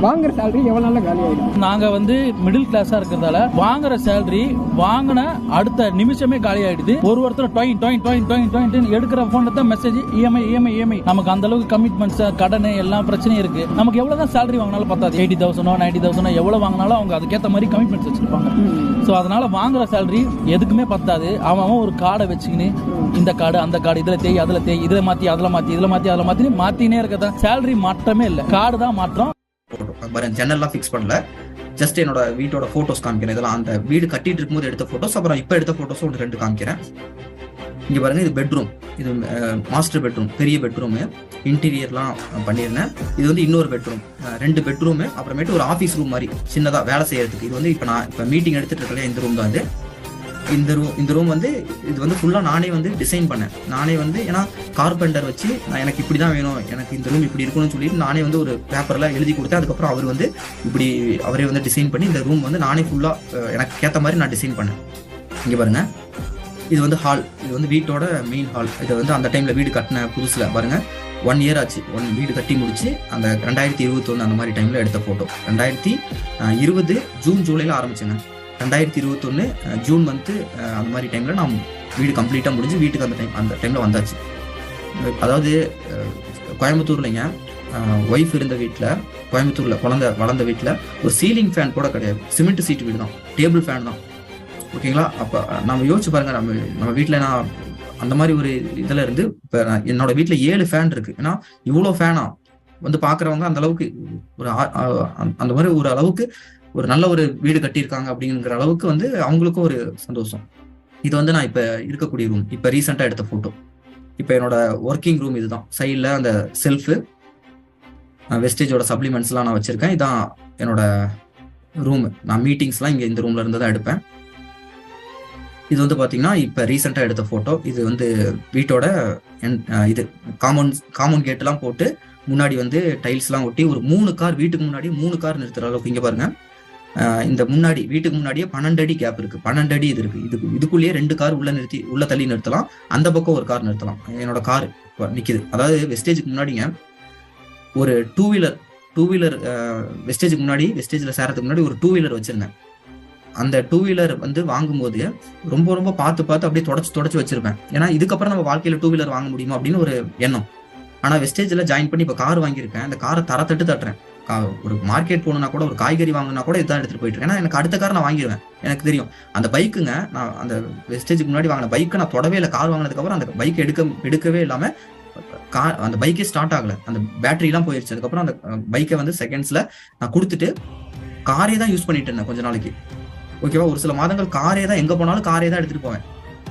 வாங்குற சேலரி எவ்வளவு நாள்ல காலி ஆயிடும்? நாங்க வந்து மிடில் கிளாஸா இருக்கிறதால வாங்குற சேலரி வாங்கின அடுத்த நிமிஷமே காலி ஆயிடுது. ஒருத்தர் எடுக்கிற போன் தான் மெசேஜ் இஎம்ஐ. நமக்கு அந்த அளவுக்கு கமிட்மெண்ட்ஸ், கடன், எல்லா பிரச்சனையும் இருக்கு. நமக்கு எவ்வளவுதான் சேலரி வாங்கினாலும் பத்தாது. 80,000 90,000 எவ்வளவு வாங்கினாலும் அவங்க அதுக்கேற்ற மாதிரி கமிட்மெண்ட்ஸ் வச்சிருப்பாங்க. ஸோ அதனால வாங்குற சேலரி எதுக்குமே பத்தாது. அவன் ஒரு கார்டை வச்சுக்கின்னு இந்த கார்டு அந்த கார்டு இதுல தேய் அதுல தேய் இதுல மாத்தி அதுல மாத்தி இதுல மாத்தி அதுல மாத்தி மாத்தினே இருக்கதா. சேலரி மாற்றமே இல்லை, கார்டு தான் மாற்றம். ஜன்னல்லாம் ஃபிக்ஸ் பண்ணல, ஜஸ்ட் என்னோட வீட்டோட போட்டோஸ் காமிக்கிறேன். இதெல்லாம் அந்த வீடு கட்டிட்டு இருக்கும்போது எடுத்த போட்டோஸ், அப்புறம் இப்ப எடுத்த போட்டோஸ் ஒன்று 2 காமிக்கிறேன். இங்க பாருங்க, இது பெட்ரூம், இது மாஸ்டர் பெட்ரூம், பெரிய பெட்ரூம், இன்டீரியர்லாம் பண்ணியிருந்தேன். இது வந்து இன்னொரு பெட்ரூம், 2 பெட்ரூம், அப்புறமேட்டு ஒரு ஆஃபீஸ் ரூம் மாதிரி சின்னதா வேலை செய்யறதுக்கு. இது வந்து இப்ப மீட்டிங் எடுத்துட்டு இருக்கல இந்த ரூம் தான். இது இந்த ரூம் வந்து இது வந்து ஃபுல்லா நானே வந்து டிசைன் பண்ணேன். நானே வந்து ஏன்னா கார்பெண்டர் வச்சு எனக்கு இப்படிதான் வேணும், எனக்கு இந்த ரூம் இப்படி இருக்கணும்னு சொல்லிட்டு நானே வந்து ஒரு பேப்பர்ல எழுதி கொடுத்தேன். அதுக்கப்புறம் அவர் வந்து அவரே வந்து டிசைன் பண்ணி இந்த ரூம் வந்து நானே ஃபுல்லா எனக்கு ஏற்ற மாதிரி நான் டிசைன் பண்ணேன். இங்க பாருங்க, இது வந்து ஹால், இது வந்து வீட்டோட மெயின் ஹால். இது வந்து அந்த டைம்ல வீடு கட்டின புதுசுல பாருங்க 1 இயர் ஆச்சு. வீடு கட்டி முடிச்சு அந்த 2021 அந்த மாதிரி டைம்ல எடுத்த போட்டோ. 2020 ஜூன் ஜூலைல ஆரம்பிச்சேங்க. 2021 ஜூன் மந்த் அந்த மாதிரி டைம்ல நான் வீடு கம்ப்ளீட்டா முடிஞ்சு வீட்டுக்கு அந்த டைம்ல வந்தாச்சு. அதாவது கோயம்புத்தூர்லங்க ஒய்ஃப் இருந்த வீட்டுல, கோயம்புத்தூர்ல குழந்தை வளர்ந்த வீட்டுல ஒரு சீலிங் ஃபேன் கூட கிடையாது. சிமெண்ட் சீட் வீடு தான், டேபிள் ஃபேன் தான். ஓகேங்களா? அப்ப நம்ம யோசிச்சு பாருங்க, நம்ம வீட்டுல நான் அந்த மாதிரி ஒரு இதுல இருந்து இப்ப என்னோட வீட்டுல 7 ஃபேன் இருக்கு. ஏன்னா இவ்வளவு ஃபேனா வந்து பாக்குறவங்க அந்த அளவுக்கு ஒரு அந்த மாதிரி ஒரு அளவுக்கு ஒரு நல்ல ஒரு வீடு கட்டியிருக்காங்க அப்படிங்கிற அளவுக்கு வந்து அவங்களுக்கும் ஒரு சந்தோஷம். இது வந்து நான் இப்ப இருக்கக்கூடிய ரூம், இப்ப ரீசெண்டா எடுத்த போட்டோ. இப்ப என்னோட ஒர்க்கிங் ரூம் இதுதான். சைட்ல அந்த செல்ஃபு, வெஸ்டேஜோட சப்ளிமெண்ட்ஸ் எல்லாம் நான் வச்சிருக்கேன். இதான் என்னோட ரூம். நான் மீட்டிங்ஸ் எல்லாம் இங்க இந்த ரூம்ல இருந்து தான் எடுப்பேன். இது வந்து பாத்தீங்கன்னா இப்ப ரீசெண்டா எடுத்த போட்டோ. இது வந்து வீட்டோட இது காம்பவுண்ட் கேட் எல்லாம் போட்டு முன்னாடி வந்து டைல்ஸ் எல்லாம் ஒட்டி ஒரு 3 கார், வீட்டுக்கு முன்னாடி 3 கார் நிறுத்துற அளவுக்கு. இங்க பாருங்க, இந்த முன்னாடி வீட்டுக்கு முன்னாடியே 12 அடி கேப் இருக்கு, 12 அடி இது இருக்கு. இதுக்குள்ளேயே 2 கார் உள்ள தள்ளி நிறுத்தலாம், அந்த பக்கம் ஒரு கார் நிறுத்தலாம். என்னோட கார் நிக்குது. அதாவது வெஸ்டேஜுக்கு முன்னாடிங்க ஒரு டூ வீலர் வெஸ்டேஜுக்கு முன்னாடி, வெஸ்டேஜ்ல சேரத்துக்கு முன்னாடி ஒரு 2 வீலர் வச்சிருந்தேன். அந்த 2 வீலர் வந்து வாங்கும்போது ரொம்ப பார்த்து அப்படியே தொடச்சு வச்சிருப்பேன். ஏன்னா இதுக்கப்புறம் நம்ம வாழ்க்கையில 2 வீலர் வாங்க முடியுமா அப்படின்னு ஒரு எண்ணம். ஆனா வெஸ்டேஜ்ல ஜாயின் பண்ணி இப்ப கார் வாங்கியிருக்கேன். அந்த காரை தட்டுறேன். ஒரு மார்க்கெட் போகணும்னா கூட, ஒரு காய்கறி வாங்கினா கூட இதான் எடுத்துட்டு போயிட்டு. ஏன்னா எனக்கு அடுத்த கார் நான் வாங்கிடுவேன், எனக்கு தெரியும். அந்த பைக்குங்க, நான் அந்த வெஸ்டேஜுக்கு முன்னாடி வாங்கின பைக்கை நான் தொடவே இல்லை. கார் வாங்கினதுக்கு அப்புறம் அந்த பைக் எடுக்கவே இல்லாம அந்த பைக்கே ஸ்டார்ட் ஆகல, அந்த பேட்டரி எல்லாம் போயிருச்சு. அதுக்கப்புறம் அந்த பைக்கை வந்து செகண்ட்ஸ்ல நான் கொடுத்துட்டு காரே தான் யூஸ் பண்ணிட்டு இருந்தேன் கொஞ்ச நாளைக்கு. ஓகேவா? ஒரு சில மாதங்கள் காரே தான், எங்க போனாலும் காரே தான் எடுத்துட்டு போவேன்.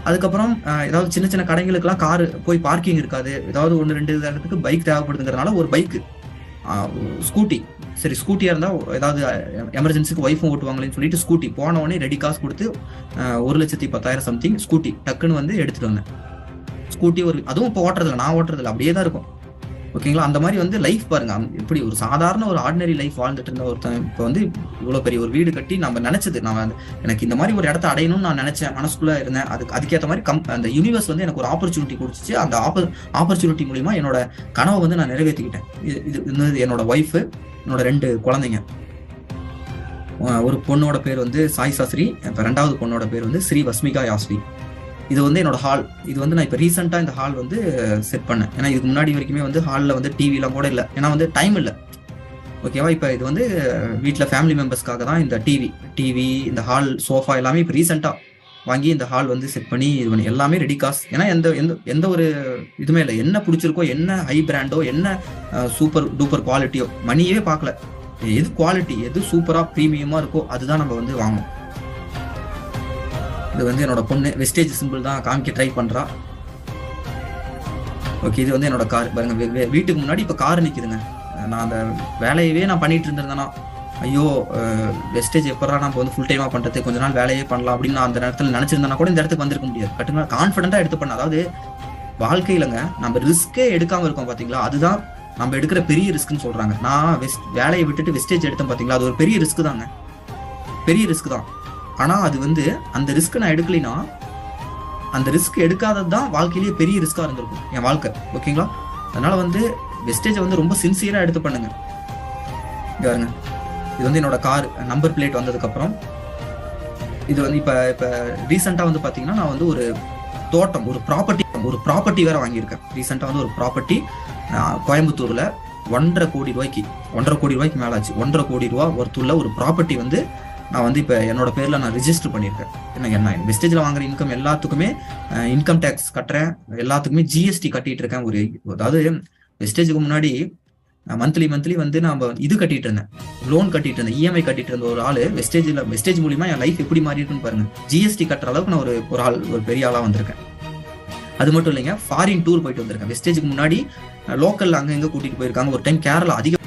அதுக்கப்புறம் ஏதாவது சின்ன கடைகளுக்கெல்லாம் கார் போய் பார்க்கிங் இருக்காது, ஏதாவது 1-2 இடத்துக்கு பைக் தேவைப்படுதுங்கிறதுனால ஒரு பைக்கு, ஸ்கூட்டி, சரி ஸ்கூட்டியா இருந்தா ஏதாவது எமர்ஜென்சிக்கு ஒய்ஃபும் ஓட்டுவாங்களேன்னு சொல்லிட்டு ஸ்கூட்டி போன உடனே ரெடி காசு கொடுத்து 1,10,000 சம்திங் ஸ்கூட்டி டக்குன்னு வந்து எடுத்துட்டு வந்தேன். ஸ்கூட்டி அதுவும் இப்போ ஓட்டுறதில்ல, நான் ஓட்டுறதில்ல, அப்படியே தான் இருக்கும். ஓகேங்களா? அந்த மாதிரி வந்து லைஃப் பாருங்க, இப்படி ஒரு சாதாரண ஒரு ஆர்டினரி லைஃப் வாழ்ந்துட்டு இருந்த ஒருத்தன் இப்போ வந்து இவ்வளவு பெரிய ஒரு வீடு கட்டி, நம்ம நினைச்சது, நான் எனக்கு இந்த மாதிரி ஒரு இடத்த அடையணும்னு நான் நினைச்சேன், மனசுக்குள்ள இருந்தேன். அதுக்கேற்ற மாதிரி அந்த யூனிவர்ஸ் வந்து எனக்கு ஒரு ஆப்பர்ச்சுனிட்டி கொடுத்துச்சு. அந்த ஆப்பர்ச்சுனிட்டி மூலியமா என்னோட கனவை வந்து நான் நிறைவேற்றிக்கிட்டேன். இது என்னோட ஒய்ஃப், என்னோட 2 குழந்தைங்க. ஒரு பொண்ணோட பேர் வந்து சாய் சாஸ்திரி, இப்போ 2வது பொண்ணோட பேர் வந்து ஸ்ரீ வஸ்மிகா யாஸ்வி. இது வந்து என்னோட ஹால். இது வந்து நான் இப்போ ரீசெண்டா இந்த ஹால் வந்து செட் பண்ணேன். ஏன்னா இதுக்கு முன்னாடி வரைக்குமே வந்து ஹாலில் வந்து டிவிலாம் கூட இல்லை, ஏன்னா வந்து டைம் இல்லை. ஓகேவா? இப்போ இது வந்து வீட்டில் ஃபேமிலி மெம்பர்ஸ்க்காக தான் இந்த டிவி, இந்த ஹால், சோஃபா எல்லாமே இப்போ ரீசெண்டா வாங்கி இந்த ஹால் வந்து செட் பண்ணி இது பண்ணி எல்லாமே ரெடி காசு. ஏன்னா எந்த ஒரு இதுவுமே இல்லை. என்ன பிடிச்சிருக்கோ, என்ன ஹை பிராண்டோ, என்ன சூப்பர் டூப்பர் குவாலிட்டியோ, மணியே பார்க்கல. எது குவாலிட்டி, எது சூப்பரா ப்ரீமியமா இருக்கோ அதுதான் நம்ம வந்து வாங்கணும். இது வந்து என்னோட பொண்ணு, வெஸ்டேஜ் சிம்பிள் தான் காமிக்க ட்ரை பண்றா. ஓகே, இது வந்து என்னோட கார் பாருங்க. வீட்டுக்கு முன்னாடி இப்ப கார் நிக்குதுங்க. நான் அந்த வேலையவே நான் பண்ணிட்டு இருந்தேன்னா, ஐயோ வெஸ்டேஜ் எப்படா நான் வந்து ஃபுல் டைமா பண்றது, கொஞ்ச நாள் வேலையே பண்ணலாம் அப்படின்னு நான் அந்த நேரத்தில் நினைச்சிருந்தேன்னா கூட இந்த இடத்துக்கு வந்திருக்க முடியாது. கட்டுனா கான்ஃபிடென்ட்டா எடுத்து பண்ண. அதாவது வாழ்க்கையிலங்க நம்ம ரிஸ்கே எடுக்காம இருக்கோம் பாத்தீங்களா, அதுதான் நம்ம எடுக்கிற பெரிய ரிஸ்க்னு சொல்றாங்க. நான் வேலையை விட்டுட்டு வெஸ்டேஜ் எடுத்தேன் பாத்தீங்களா, அது ஒரு பெரிய ரிஸ்க் தாங்க, பெரிய ரிஸ்க் தான். ஆனா அது வந்து அந்த ரிஸ்க் நான் எடுக்கலைன்னா, அந்த ரிஸ்க் எடுக்காதது தான் வாழ்க்கையிலேயே பெரிய ரிஸ்கா இருந்திருக்கும் என் வாழ்க்கை. ஓகேங்களா? அதனால வந்து வெஸ்டேஜை வந்து ரொம்ப சின்சியரா எடுத்து பண்ணுங்க. பாருங்க, இது வந்து என்னோட கார் நம்பர் பிளேட் வந்ததுக்கு அப்புறம் இது வந்து இப்ப ரீசெண்டா வந்து பாத்தீங்கன்னா நான் வந்து ஒரு தோட்டம், ஒரு ப்ராப்பர்ட்டி வேற வாங்கியிருக்கேன். ரீசெண்டா வந்து ஒரு ப்ராப்பர்ட்டி கோயம்புத்தூர்ல 1.5 கோடி ரூபாய்க்கு மேல ஆச்சு. 1.5 கோடி ரூபாய் ஒருத்துள்ள ஒரு ப்ராப்பர்ட்டி வந்து நான் வந்து இப்ப என்னோட பேர்ல நான் ரிஜிஸ்டர் பண்ணியிருக்கேன். என்ன வெஸ்டேஜ்ல வாங்குற இன்கம் எல்லாத்துக்குமே இன்கம் டேக்ஸ் கட்டுறேன், எல்லாத்துக்குமே ஜிஎஸ்டி கட்டிட்டு இருக்கேன். அதாவது வெஸ்டேஜுக்கு முன்னாடி மந்த்லி வந்து நான் இது கட்டிட்டு இருந்தேன், லோன் கட்டிட்டு இருந்தேன், இஎம்ஐ கட்டிட்டு இருந்த ஒரு ஆளு வெஸ்டேஜ் மூலியமா என் லைஃப் எப்படி மாறி இருக்குன்னு பாருங்க. ஜிஎஸ்டி கட்டுற அளவுக்கு நான் ஒரு பெரிய ஆளா வந்திருக்கேன். அது மட்டும் இல்லைங்க, ஃபாரின் டூர் போயிட்டு வந்திருக்கேன். வெஸ்டேஜுக்கு முன்னாடி லோக்கல்ல அங்க எங்க கூட்டிட்டு போயிருக்காங்க. ஒரு டைம் கேரளா அதிக